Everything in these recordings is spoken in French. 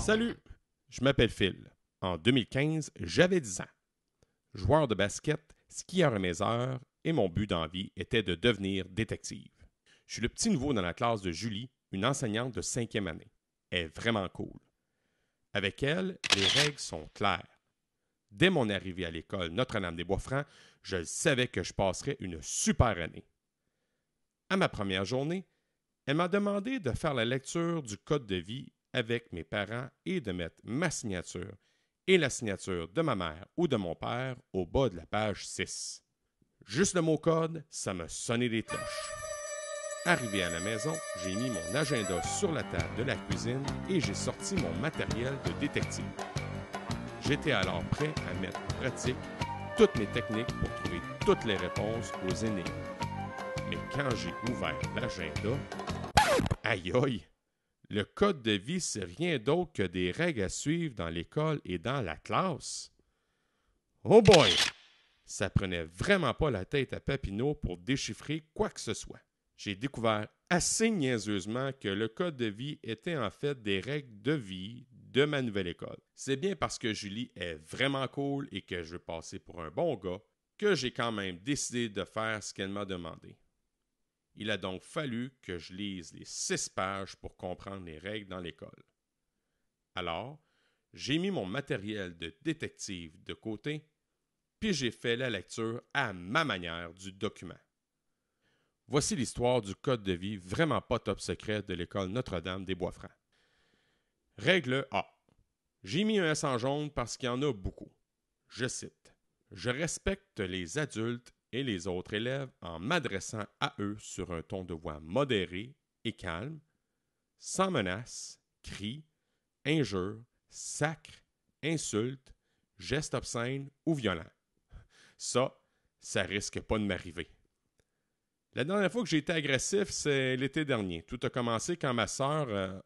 Salut, je m'appelle Phil. En 2015, j'avais 10 ans. Joueur de basket, skieur à mes heures, et mon but dans la vie était de devenir détective. Je suis le petit nouveau dans la classe de Julie, une enseignante de 5e année. Elle est vraiment cool. Avec elle, les règles sont claires. Dès mon arrivée à l'école Notre-Dame-des-Bois-Francs, je savais que je passerais une super année. À ma première journée, elle m'a demandé de faire la lecture du code de vie avec mes parents et de mettre ma signature et la signature de ma mère ou de mon père au bas de la page 6. Juste le mot code, ça m'a sonné les cloches. Arrivé à la maison, j'ai mis mon agenda sur la table de la cuisine et j'ai sorti mon matériel de détective. J'étais alors prêt à mettre en pratique toutes mes techniques pour trouver toutes les réponses aux énigmes. Mais quand j'ai ouvert l'agenda, aïe aïe! Le code de vie, c'est rien d'autre que des règles à suivre dans l'école et dans la classe. Oh boy! Ça prenait vraiment pas la tête à Papineau pour déchiffrer quoi que ce soit. J'ai découvert assez niaiseusement que le code de vie était en fait des règles de vie de ma nouvelle école. C'est bien parce que Julie est vraiment cool et que je veux passer pour un bon gars que j'ai quand même décidé de faire ce qu'elle m'a demandé. Il a donc fallu que je lise les 6 pages pour comprendre les règles dans l'école. Alors, j'ai mis mon matériel de détective de côté, puis j'ai fait la lecture à ma manière du document. Voici l'histoire du code de vie vraiment pas top secret de l'école Notre-Dame-des-Bois-Francs. Règle A. J'ai mis un S en jaune parce qu'il y en a beaucoup. Je cite. « Je respecte les adultes et les autres élèves en m'adressant à eux sur un ton de voix modéré et calme, sans menaces, cris, injures, sacres, insultes, gestes obscènes ou violents. Ça risque pas de m'arriver. » La dernière fois que j'ai été agressif, c'est l'été dernier. Tout a commencé quand ma sœur...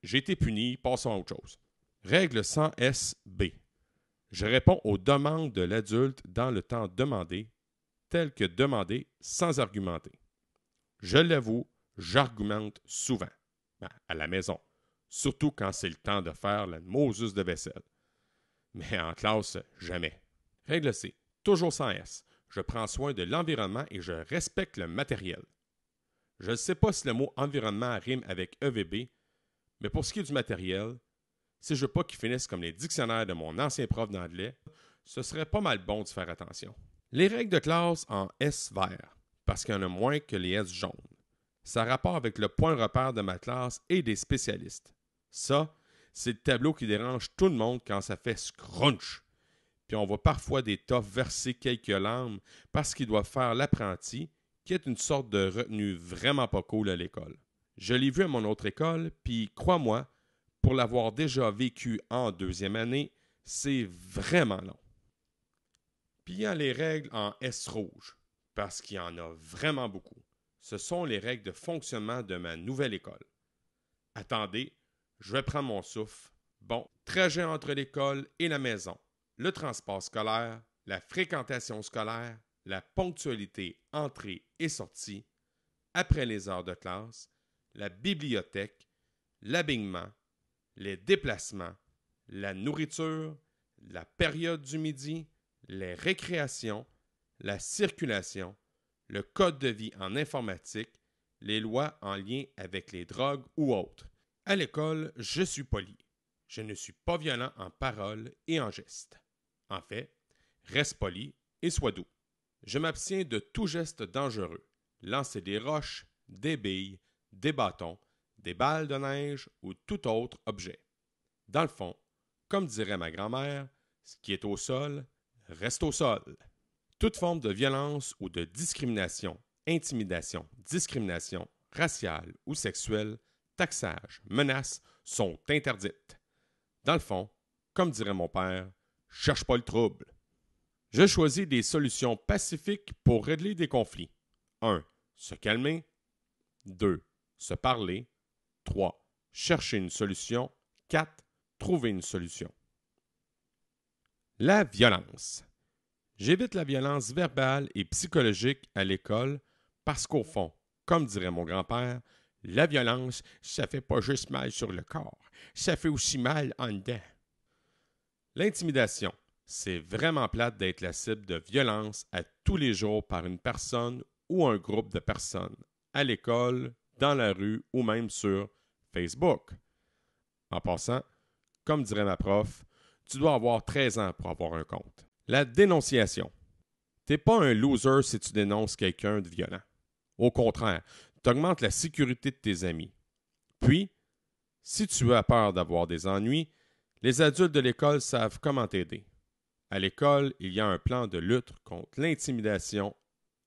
j'ai été puni, passons à autre chose. Règle 100SB. Je réponds aux demandes de l'adulte dans le temps demandé, tel que demandé sans argumenter. Je l'avoue, j'argumente souvent. À la maison. Surtout quand c'est le temps de faire la Moses de vaisselle. Mais en classe, jamais. Règle C. Toujours sans S. Je prends soin de l'environnement et je respecte le matériel. Je ne sais pas si le mot environnement rime avec EVB, mais pour ce qui est du matériel, si je veux pas qu'il finisse comme les dictionnaires de mon ancien prof d'anglais, ce serait pas mal bon de faire attention. Les règles de classe en S vert, parce qu'il y en a moins que les S jaunes. Ça a rapport avec le point repère de ma classe et des spécialistes. Ça, c'est le tableau qui dérange tout le monde quand ça fait scrunch. Puis on voit parfois des tofs verser quelques lames parce qu'ils doivent faire l'apprenti, qui est une sorte de retenue vraiment pas cool à l'école. Je l'ai vu à mon autre école, puis crois-moi, pour l'avoir déjà vécu en 2e année, c'est vraiment long. Puis il y a les règles en S rouge, parce qu'il y en a vraiment beaucoup. Ce sont les règles de fonctionnement de ma nouvelle école. Attendez, je vais prendre mon souffle. Bon, trajet entre l'école et la maison, le transport scolaire, la fréquentation scolaire, la ponctualité entrée et sortie, après les heures de classe, la bibliothèque, l'habillement, les déplacements, la nourriture, la période du midi, les récréations, la circulation, le code de vie en informatique, les lois en lien avec les drogues ou autres. À l'école, je suis poli. Je ne suis pas violent en parole et en gestes. En fait, reste poli et sois doux. Je m'abstiens de tout geste dangereux. Lancer des roches, des billes, des bâtons, des balles de neige ou tout autre objet. Dans le fond, comme dirait ma grand-mère, ce qui est au sol, reste au sol. Toute forme de violence ou de discrimination, intimidation, discrimination raciale ou sexuelle, taxage, menaces sont interdites. Dans le fond, comme dirait mon père, cherche pas le trouble. Je choisis des solutions pacifiques pour régler des conflits. 1. Se calmer. 2. Se parler. 3. Chercher une solution. 4. Trouver une solution. La violence. J'évite la violence verbale et psychologique à l'école parce qu'au fond, comme dirait mon grand-père, La violence, ça fait pas juste mal sur le corps, ça fait aussi mal en dedans. L'intimidation, c'est vraiment plate d'être la cible de violence à tous les jours par une personne ou un groupe de personnes, à l'école, dans la rue ou même sur Facebook. En passant, comme dirait ma prof, tu dois avoir 13 ans pour avoir un compte. La dénonciation. T'es pas un loser si tu dénonces quelqu'un de violent. Au contraire, tu augmentes la sécurité de tes amis. Puis, si tu as peur d'avoir des ennuis, les adultes de l'école savent comment t'aider. À l'école, il y a un plan de lutte contre l'intimidation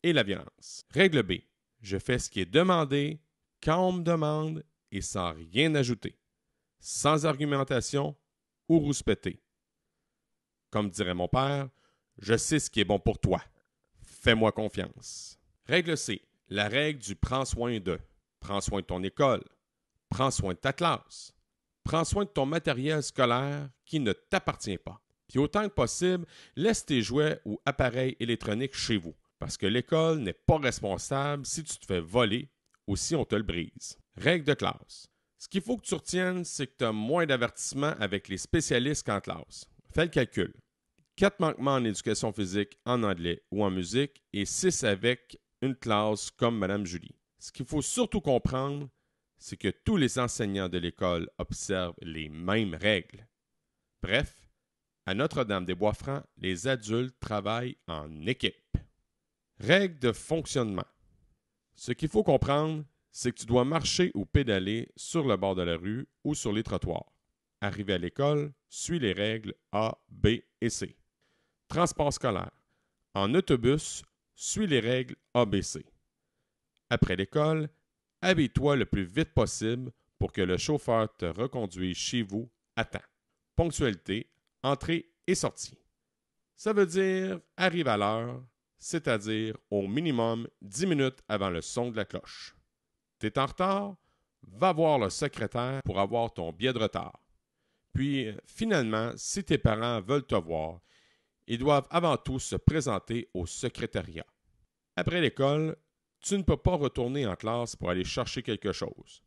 et la violence. Règle B. Je fais ce qui est demandé, quand on me demande et sans rien ajouter. Sans argumentation ou rouspéter. Comme dirait mon père, je sais ce qui est bon pour toi. Fais-moi confiance. Règle C. La règle du prends soin de. Prends soin de ton école. Prends soin de ta classe. Prends soin de ton matériel scolaire qui ne t'appartient pas. Puis autant que possible, laisse tes jouets ou appareils électroniques chez vous, parce que l'école n'est pas responsable si tu te fais voler ou si on te le brise. Règle de classe. Ce qu'il faut que tu retiennes, c'est que tu as moins d'avertissements avec les spécialistes qu'en classe. Fais le calcul. 4 manquements en éducation physique, en anglais ou en musique et 6 avec une classe comme Mme Julie. Ce qu'il faut surtout comprendre, c'est que tous les enseignants de l'école observent les mêmes règles. Bref, à Notre-Dame-des-Bois-Francs, les adultes travaillent en équipe. Règles de fonctionnement. Ce qu'il faut comprendre, c'est que tu dois marcher ou pédaler sur le bord de la rue ou sur les trottoirs. Arrivé à l'école, suis les règles A, B et C. Transport scolaire. En autobus, suis les règles ABC. Après l'école, habille-toi le plus vite possible pour que le chauffeur te reconduise chez vous à temps. Ponctualité, entrée et sortie. Ça veut dire arrive à l'heure, c'est-à-dire au minimum 10 minutes avant le son de la cloche. T'es en retard? Va voir le secrétaire pour avoir ton billet de retard. Puis, finalement, si tes parents veulent te voir, ils doivent avant tout se présenter au secrétariat. Après l'école, tu ne peux pas retourner en classe pour aller chercher quelque chose.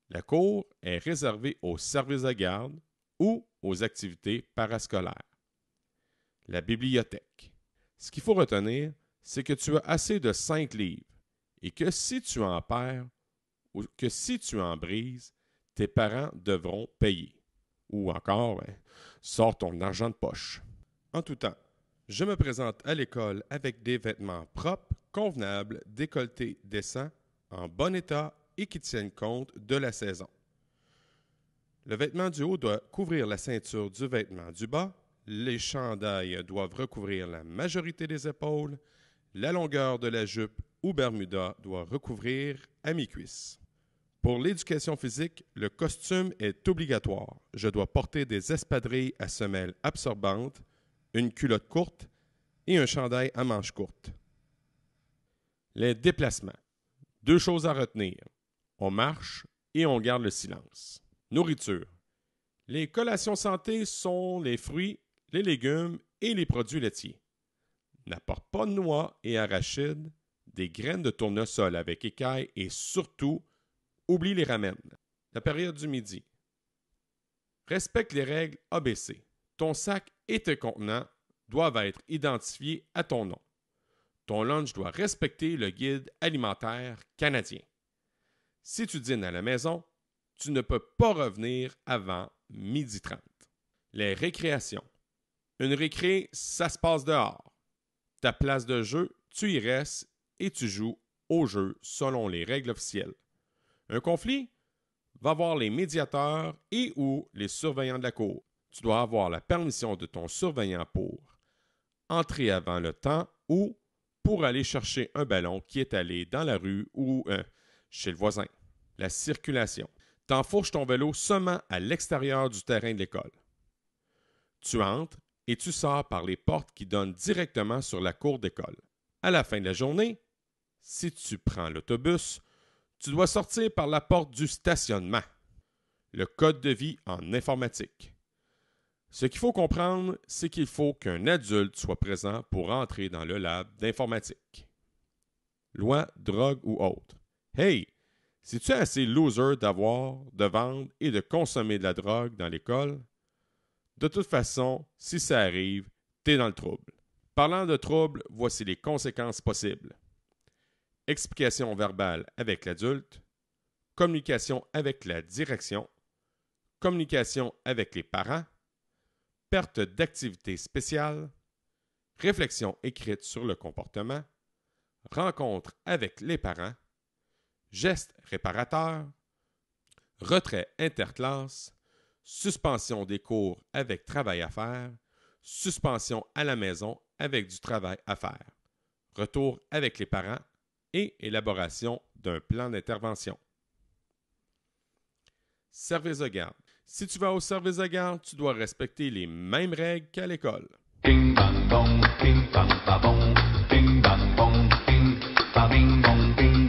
La cour est réservée aux services de garde ou aux activités parascolaires. La bibliothèque. Ce qu'il faut retenir, c'est que tu as assez de 5 livres et que si tu en perds ou que si tu en brises, tes parents devront payer. Ou encore, sors ton argent de poche. En tout temps, je me présente à l'école avec des vêtements propres, convenables, décolletés décents, en bon état et qui tiennent compte de la saison. Le vêtement du haut doit couvrir la ceinture du vêtement du bas, les chandails doivent recouvrir la majorité des épaules, la longueur de la jupe ou bermuda doit recouvrir à mi-cuisse. Pour l'éducation physique, le costume est obligatoire. Je dois porter des espadrilles à semelles absorbantes, une culotte courte et un chandail à manches courtes. Les déplacements. 2 choses à retenir. On marche et on garde le silence. Nourriture. Les collations santé sont les fruits, les légumes et les produits laitiers. N'apporte pas de noix et arachides, des graines de tournesol avec écailles et surtout, oublie les ramen. La période du midi. Respecte les règles ABC. Ton sac et tes contenants doivent être identifiés à ton nom. Ton lunch doit respecter le guide alimentaire canadien. Si tu dînes à la maison, tu ne peux pas revenir avant 12h30. Les récréations. Une récré, ça se passe dehors. Ta place de jeu, tu y restes et tu joues au jeu selon les règles officielles. Un conflit? Va voir les médiateurs et ou les surveillants de la cour. Tu dois avoir la permission de ton surveillant pour entrer avant le temps ou pour aller chercher un ballon qui est allé dans la rue ou chez le voisin. La circulation. T'enfourches ton vélo seulement à l'extérieur du terrain de l'école. Tu entres et tu sors par les portes qui donnent directement sur la cour d'école. À la fin de la journée, si tu prends l'autobus, tu dois sortir par la porte du stationnement. Le code de vie en informatique. Ce qu'il faut comprendre, c'est qu'il faut qu'un adulte soit présent pour entrer dans le lab d'informatique. Loi, drogue ou autre. Hey! Si-tu assez loser d'avoir, de vendre et de consommer de la drogue dans l'école? De toute façon, si ça arrive, t'es dans le trouble. Parlant de trouble, voici les conséquences possibles. Explication verbale avec l'adulte, communication avec la direction, communication avec les parents, perte d'activité spéciale, réflexion écrite sur le comportement, rencontre avec les parents, gestes réparateurs, retrait interclasse, suspension des cours avec travail à faire, suspension à la maison avec du travail à faire, retour avec les parents et élaboration d'un plan d'intervention. Service de garde. Si tu vas au service de garde, tu dois respecter les mêmes règles qu'à l'école. Ding bang bong, ding bang ba bong, ding bang bong, ding ba bing bong, ding.